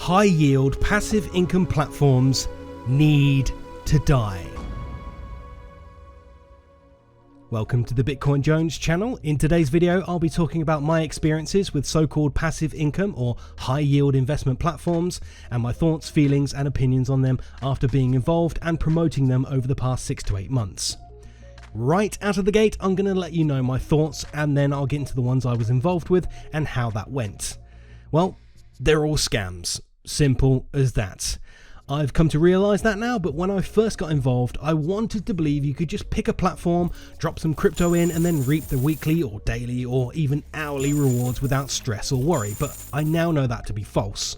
high yield passive income platforms need to die. Welcome to the Bitcoin Jones channel. In today's video, I'll be talking about my experiences with so-called passive income or high yield investment platforms and my thoughts, feelings and opinions on them after being involved and promoting them over the past 6 to 8 months. Right out of the gate, I'm going to let you know my thoughts and then I'll get into the ones I was involved with and how that went. Well, they're all scams. Simple as that. I've come to realise that now, but when I first got involved, I wanted to believe you could just pick a platform, drop some crypto in and then reap the weekly or daily or even hourly rewards without stress or worry, but I now know that to be false.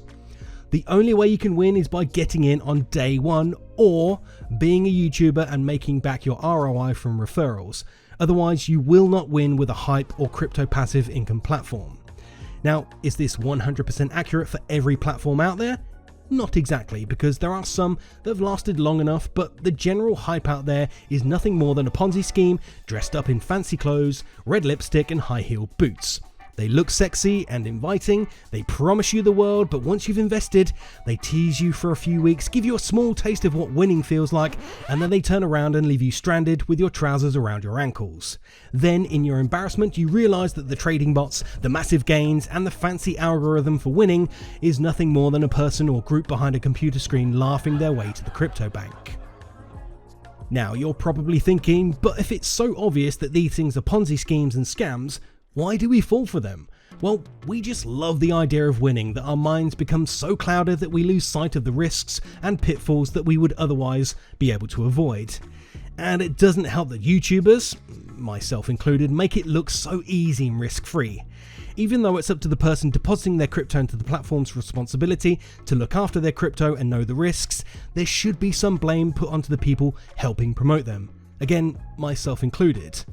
The only way you can win is by getting in on day one or being a YouTuber and making back your ROI from referrals. Otherwise, you will not win with a HYIP or crypto passive income platform. Now, is this 100% accurate for every platform out there? Not exactly, because there are some that have lasted long enough, but the general hype out there is nothing more than a Ponzi scheme dressed up in fancy clothes, red lipstick and high-heeled boots. They look sexy and inviting, they promise you the world, but once you've invested, they tease you for a few weeks, give you a small taste of what winning feels like, and then they turn around and leave you stranded with your trousers around your ankles. Then, in your embarrassment, you realise that the trading bots, the massive gains, and the fancy algorithm for winning is nothing more than a person or group behind a computer screen laughing their way to the crypto bank. Now, you're probably thinking, but if it's so obvious that these things are Ponzi schemes and scams, why do we fall for them? Well, we just love the idea of winning that our minds become so clouded that we lose sight of the risks and pitfalls that we would otherwise be able to avoid. And it doesn't help that YouTubers, myself included, make it look so easy and risk-free. Even though it's up to the person depositing their crypto into the platform's responsibility to look after their crypto and know the risks, there should be some blame put onto the people helping promote them. Again, myself included.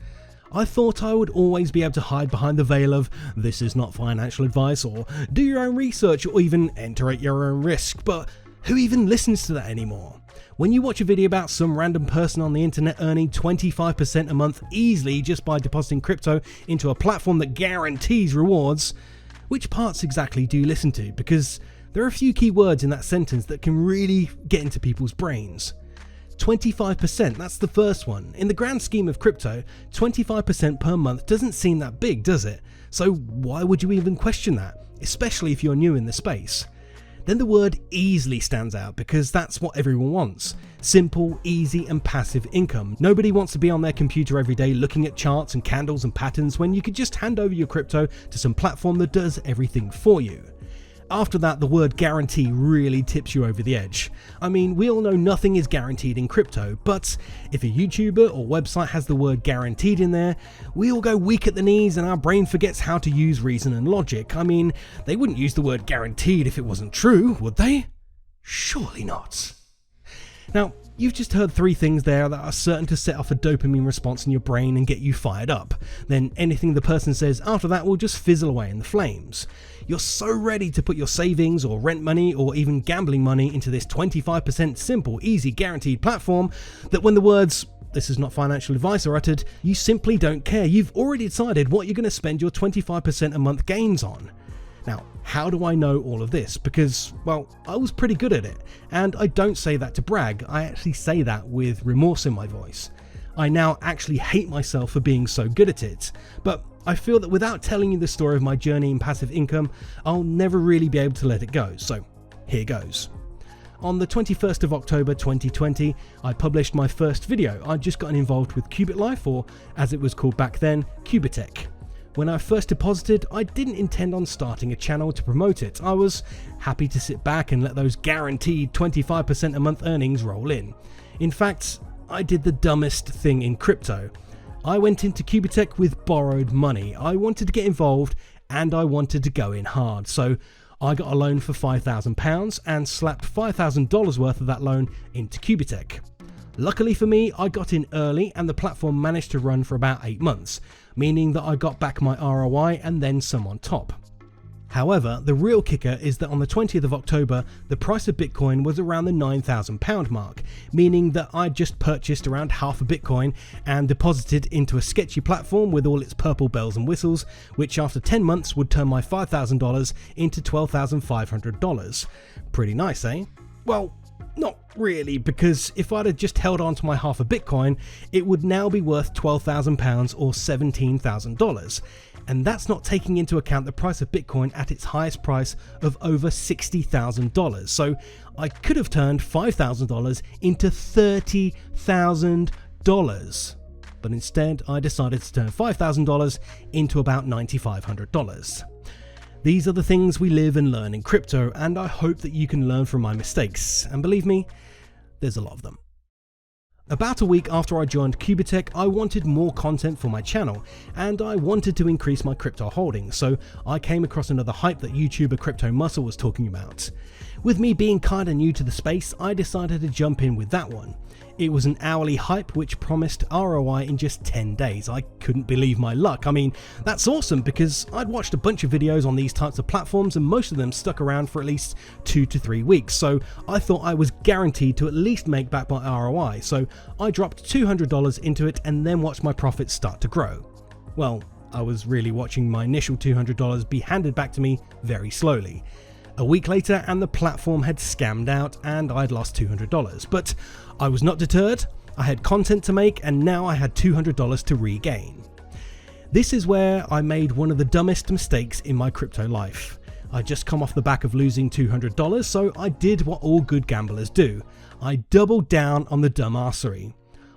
I thought I would always be able to hide behind the veil of "this is not financial advice" or "do your own research" or even "enter at your own risk," but who even listens to that anymore? When you watch a video about some random person on the internet earning 25% a month easily just by depositing crypto into a platform that guarantees rewards, which parts exactly do you listen to? Because there are a few key words in that sentence that can really get into people's brains. 25%, that's the first one. In the grand scheme of crypto, 25% per month doesn't seem that big, does it? So why would you even question that, especially if you're new in the space? Then the word easily stands out because that's what everyone wants. Simple, easy and passive income. Nobody wants to be on their computer every day looking at charts and candles and patterns when you could just hand over your crypto to some platform that does everything for you. After that, the word guarantee really tips you over the edge. I mean, we all know nothing is guaranteed in crypto, but if a YouTuber or website has the word guaranteed in there, we all go weak at the knees and our brain forgets how to use reason and logic. I mean, they wouldn't use the word guaranteed if it wasn't true, would they? Surely not. Now, you've just heard 3 things there that are certain to set off a dopamine response in your brain and get you fired up. Then anything the person says after that will just fizzle away in the flames. You're so ready to put your savings or rent money or even gambling money into this 25% simple, easy, guaranteed platform that when the words "this is not financial advice" are uttered, you simply don't care. You've already decided what you're going to spend your 25% a month gains on. Now, how do I know all of this? Because, well, I was pretty good at it. And I don't say that to brag, I actually say that with remorse in my voice. I now actually hate myself for being so good at it. But I feel that without telling you the story of my journey in passive income, I'll never really be able to let it go. So, here goes. On the 21st of October 2020, I published my first video. I'd just gotten involved with Qubit Life, or as it was called back then, Qubit. When I first deposited, I didn't intend on starting a channel to promote it. I was happy to sit back and let those guaranteed 25% a month earnings roll in. In fact, I did the dumbest thing in crypto. I went into Qubit with borrowed money. I wanted to get involved and I wanted to go in hard. So I got a loan for £5,000 and slapped $5,000 worth of that loan into Qubit. Luckily for me, I got in early and the platform managed to run for about 8 months, meaning that I got back my ROI and then some on top. However, the real kicker is that on the 20th of October, the price of Bitcoin was around the £9,000 mark, meaning that I'd just purchased around half a Bitcoin and deposited into a sketchy platform with all its purple bells and whistles, which after 10 months would turn my $5,000 into $12,500. Pretty nice, eh? Well, not really, because if I'd have just held on to my half a Bitcoin, it would now be worth £12,000 or $17,000. And that's not taking into account the price of Bitcoin at its highest price of over $60,000. So I could have turned $5,000 into $30,000. But instead, I decided to turn $5,000 into about $9,500. These are the things we live and learn in crypto, and I hope that you can learn from my mistakes. And believe me, there's a lot of them. About a week after I joined Qubit, I wanted more content for my channel, and I wanted to increase my crypto holdings, so I came across another hype that YouTuber Crypto Muscle was talking about. With me being kinda new to the space, I decided to jump in with that one. It was an hourly hype which promised ROI in just 10 days. I couldn't believe my luck. I mean, that's awesome because I'd watched a bunch of videos on these types of platforms and most of them stuck around for at least 2 to 3 weeks. So I thought I was guaranteed to at least make back my ROI. So I dropped $200 into it and then watched my profits start to grow. Well, I was really watching my initial $200 be handed back to me very slowly. A week later and the platform had scammed out and I'd lost $200. But I was not deterred, I had content to make and now I had $200 to regain. This is where I made one of the dumbest mistakes in my crypto life. I'd just come off the back of losing $200, so I did what all good gamblers do. I doubled down on the dumbassery.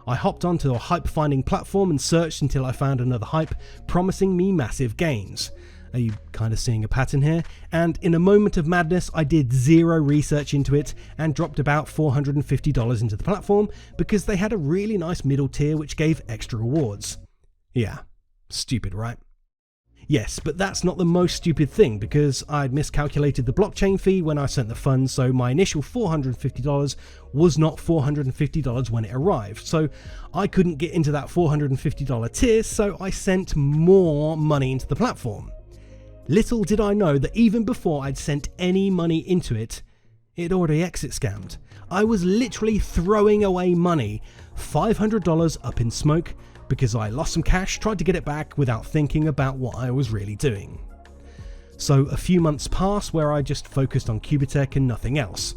I hopped onto a hype finding platform and searched until I found another hype promising me massive gains. Are you kind of seeing a pattern here? And in a moment of madness, I did zero research into it and dropped about $450 into the platform because they had a really nice middle tier which gave extra rewards. Yeah, stupid, right? Yes, but that's not the most stupid thing because I'd miscalculated the blockchain fee when I sent the funds, so my initial $450 was not $450 when it arrived. So I couldn't get into that $450 tier, so I sent more money into the platform. Little did I know that even before I'd sent any money into it, it already exit scammed. I was literally throwing away money, $500 up in smoke, because I lost some cash, tried to get it back without thinking about what I was really doing. So a few months passed where I just focused on Qubit and nothing else.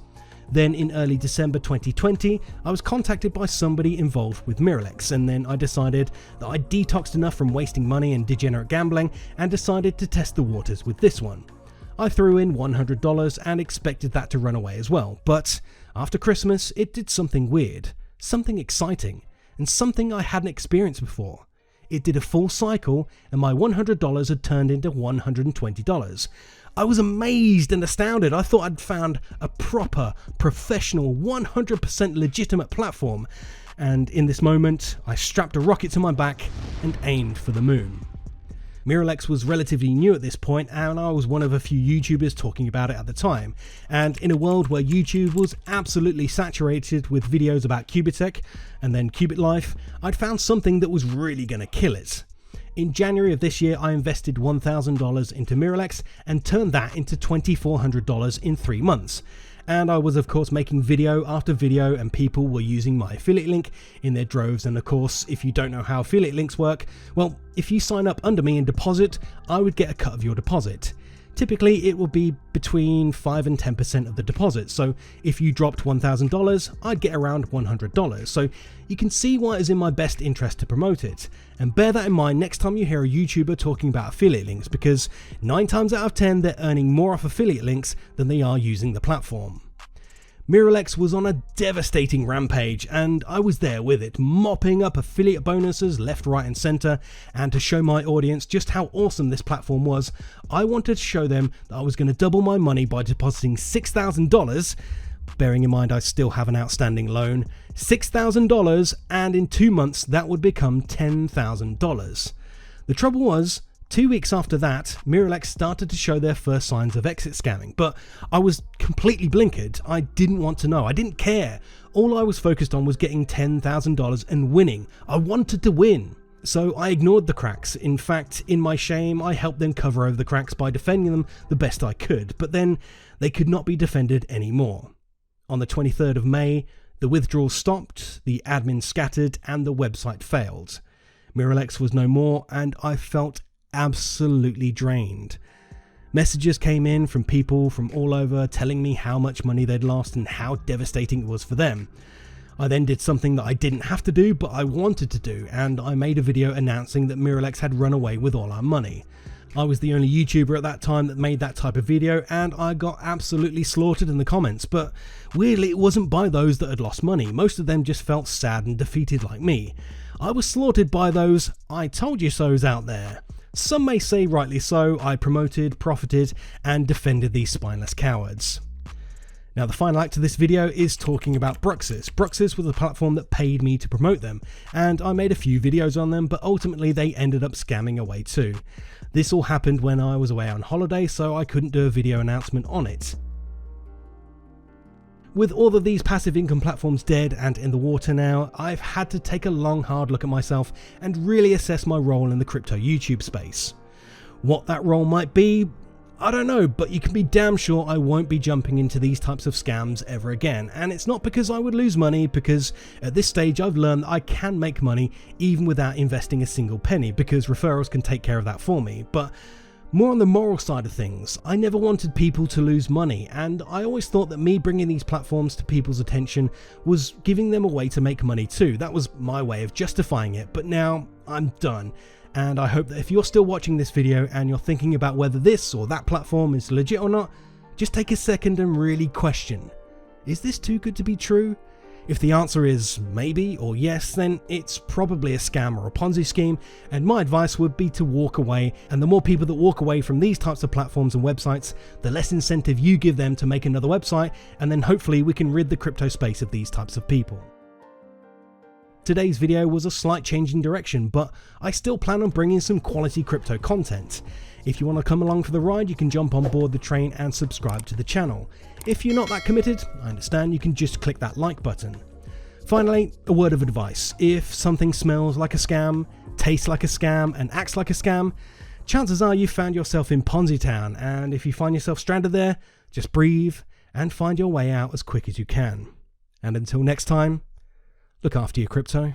Then in early December 2020, I was contacted by somebody involved with Mirollex, and then I decided that I'd detoxed enough from wasting money and degenerate gambling and decided to test the waters with this one. I threw in $100 and expected that to run away as well, but after Christmas it did something weird, something exciting, and something I hadn't experienced before. It did a full cycle and my $100 had turned into $120. I was amazed and astounded. I thought I'd found a proper, professional, 100% legitimate platform, and in this moment I strapped a rocket to my back and aimed for the moon. Mirollex was relatively new at this point and I was one of a few YouTubers talking about it at the time, and in a world where YouTube was absolutely saturated with videos about Qubit and then Qubit life, I'd found something that was really going to kill it. In January of this year, I invested $1,000 into Mirollex and turned that into $2,400 in 3 months. And I was of course making video after video and people were using my affiliate link in their droves, and of course if you don't know how affiliate links work, well, if you sign up under me and deposit, I would get a cut of your deposit. Typically it will be between 5 and 10% of the deposit, so if you dropped $1,000, I'd get around $100, so you can see why it's in my best interest to promote it. And bear that in mind next time you hear a YouTuber talking about affiliate links, because 9 times out of 10 they're earning more off affiliate links than they are using the platform. Mirollex was on a devastating rampage and I was there with it, mopping up affiliate bonuses left, right and centre, and to show my audience just how awesome this platform was, I wanted to show them that I was going to double my money by depositing $6,000, bearing in mind I still have an outstanding loan, $6,000, and in 2 months that would become $10,000. The trouble was, 2 weeks after that, Mirollex started to show their first signs of exit scamming, but I was completely blinkered. I didn't want to know, I didn't care. All I was focused on was getting $10,000 and winning. I wanted to win. So I ignored the cracks. In fact, in my shame, I helped them cover over the cracks by defending them the best I could, but then they could not be defended anymore. On the 23rd of May, the withdrawals stopped, the admin scattered, and the website failed. Mirollex was no more, and I felt absolutely drained. Messages came in from people from all over telling me how much money they'd lost and how devastating it was for them. I then did something that I didn't have to do, but I wanted to do, and I made a video announcing that Mirollex had run away with all our money. I was the only YouTuber at that time that made that type of video, and I got absolutely slaughtered in the comments, but weirdly it wasn't by those that had lost money. Most of them just felt sad and defeated like me. I was slaughtered by those "I told you so's" out there. Some may say rightly so. I promoted, profited, and defended these spineless cowards. Now the final act of this video is talking about Bruxes. Bruxes was a platform that paid me to promote them, and I made a few videos on them, but ultimately they ended up scamming away too. This all happened when I was away on holiday, so I couldn't do a video announcement on it. With all of these passive income platforms dead and in the water now, I've had to take a long hard look at myself and really assess my role in the crypto YouTube space. What that role might be, I don't know, but you can be damn sure I won't be jumping into these types of scams ever again. And it's not because I would lose money, because at this stage I've learned that I can make money even without investing a single penny, because referrals can take care of that for me. But more on the moral side of things, I never wanted people to lose money, and I always thought that me bringing these platforms to people's attention was giving them a way to make money too. That was my way of justifying it, but now I'm done. And I hope that if you're still watching this video and you're thinking about whether this or that platform is legit or not, just take a second and really question, is this too good to be true? If the answer is maybe or yes, then it's probably a scam or a Ponzi scheme, and my advice would be to walk away. And the more people that walk away from these types of platforms and websites, the less incentive you give them to make another website, and then hopefully we can rid the crypto space of these types of people. Today's video was a slight change in direction, but I still plan on bringing some quality crypto content. If you want to come along for the ride, you can jump on board the train and subscribe to the channel. If you're not that committed, I understand, you can just click that like button. Finally, a word of advice. If something smells like a scam, tastes like a scam, and acts like a scam, chances are you found yourself in Ponzi town, and if you find yourself stranded there, just breathe and find your way out as quick as you can. And until next time, look after your crypto.